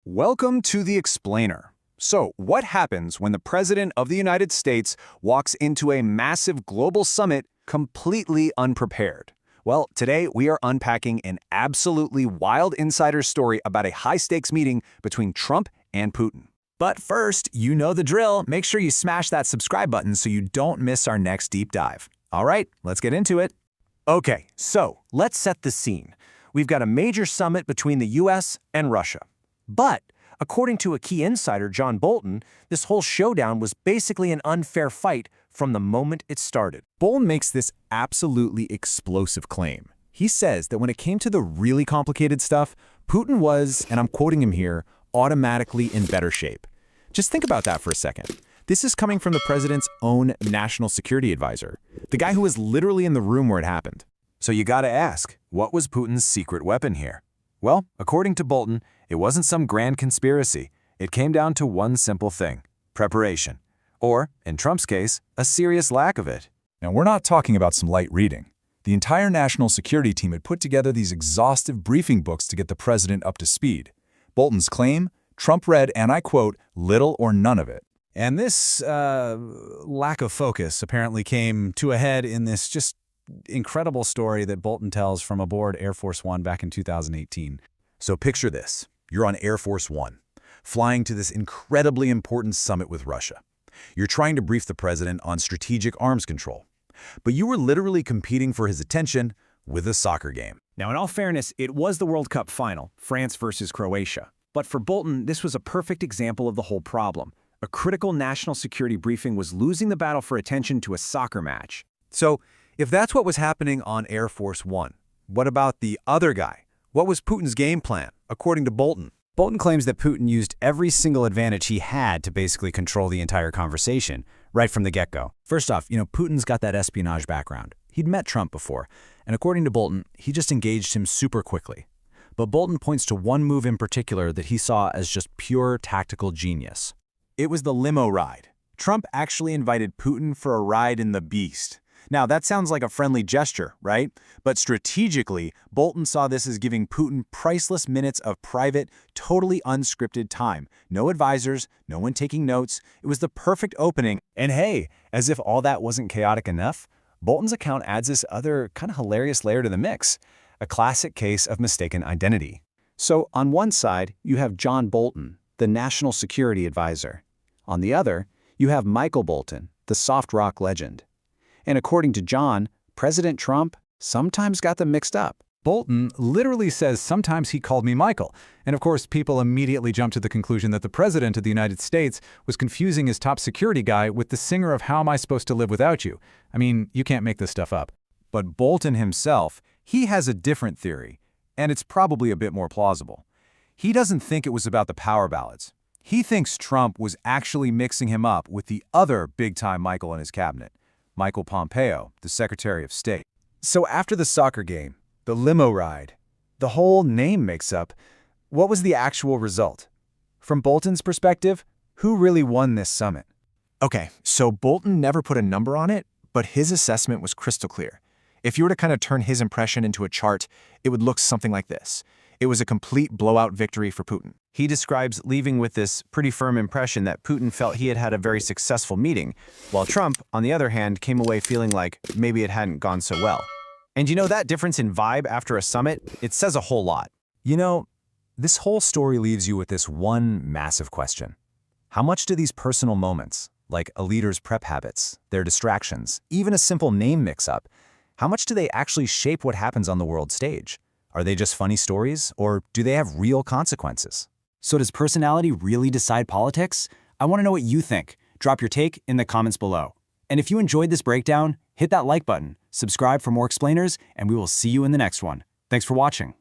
Welcome to The Explainer. So, what happens when the President of the United States walks into a massive global summit completely unprepared? Well, today we are unpacking an absolutely wild insider story about a high-stakes meeting between Trump and Putin. But first, you know the drill. Make sure you smash that subscribe button so you don't miss our next deep dive. All right, let's get into it. Okay, so let's set the scene. We've got a major summit between the US and Russia. But, according to a key insider, John Bolton, this whole showdown was basically an unfair fight from the moment it started. Bolton makes this absolutely explosive claim. He says that when it came to the really complicated stuff, Putin was, and I'm quoting him here, automatically in better shape. Just think about that for a second. This is coming from the president's own national security advisor, the guy who was literally in the room where it happened. So you gotta ask, what was Putin's secret weapon here? Well, according to Bolton, it wasn't some grand conspiracy. It came down to one simple thing: preparation. Or, in Trump's case, a serious lack of it. Now, we're not talking about some light reading. The entire national security team had put together these exhaustive briefing books to get the president up to speed. Bolton's claim, Trump read, and I quote, little or none of it. And this lack of focus apparently came to a head in this just incredible story that Bolton tells from aboard Air Force One back in 2018. So picture this. You're on Air Force One, flying to this incredibly important summit with Russia. You're trying to brief the president on strategic arms control. But you were literally competing for his attention with a soccer game. Now, in all fairness, it was the World Cup final, France versus Croatia. But for Bolton, this was a perfect example of the whole problem. A critical national security briefing was losing the battle for attention to a soccer match. So, if that's what was happening on Air Force One, what about the other guy? What was Putin's game plan, according to Bolton? Bolton claims that Putin used every single advantage he had to basically control the entire conversation, right from the get-go. First off, Putin's got that espionage background. He'd met Trump before, and according to Bolton, he just engaged him super quickly. But Bolton points to one move in particular that he saw as just pure tactical genius. It was the limo ride. Trump actually invited Putin for a ride in the Beast. Now, that sounds like a friendly gesture, right? But strategically, Bolton saw this as giving Putin priceless minutes of private, totally unscripted time. No advisors, no one taking notes. It was the perfect opening. And hey, as if all that wasn't chaotic enough, Bolton's account adds this other kind of hilarious layer to the mix, a classic case of mistaken identity. So on one side, you have John Bolton, the national security advisor. On the other, you have Michael Bolton, the soft rock legend. And according to John, President Trump sometimes got them mixed up. Bolton literally says sometimes he called me Michael. And of course, people immediately jump to the conclusion that the President of the United States was confusing his top security guy with the singer of How Am I Supposed to Live Without You? I mean, you can't make this stuff up. But Bolton himself, he has a different theory, and it's probably a bit more plausible. He doesn't think it was about the power ballads. He thinks Trump was actually mixing him up with the other big-time Michael in his cabinet, Michael Pompeo, the Secretary of State. So after the soccer game, the limo ride, the whole name mix-up, what was the actual result? From Bolton's perspective, who really won this summit? Okay, so Bolton never put a number on it, but his assessment was crystal clear. If you were to kind of turn his impression into a chart, it would look something like this. It was a complete blowout victory for Putin. He describes leaving with this pretty firm impression that Putin felt he had had a very successful meeting, while Trump, on the other hand, came away feeling like maybe it hadn't gone so well. And that difference in vibe after a summit, it says a whole lot. This whole story leaves you with this one massive question. How much do these personal moments, like a leader's prep habits, their distractions, even a simple name mix-up, how much do they actually shape what happens on the world stage? Are they just funny stories, or do they have real consequences? So does personality really decide politics? I want to know what you think. Drop your take in the comments below. And if you enjoyed this breakdown, hit that like button, subscribe for more explainers, and we will see you in the next one. Thanks for watching.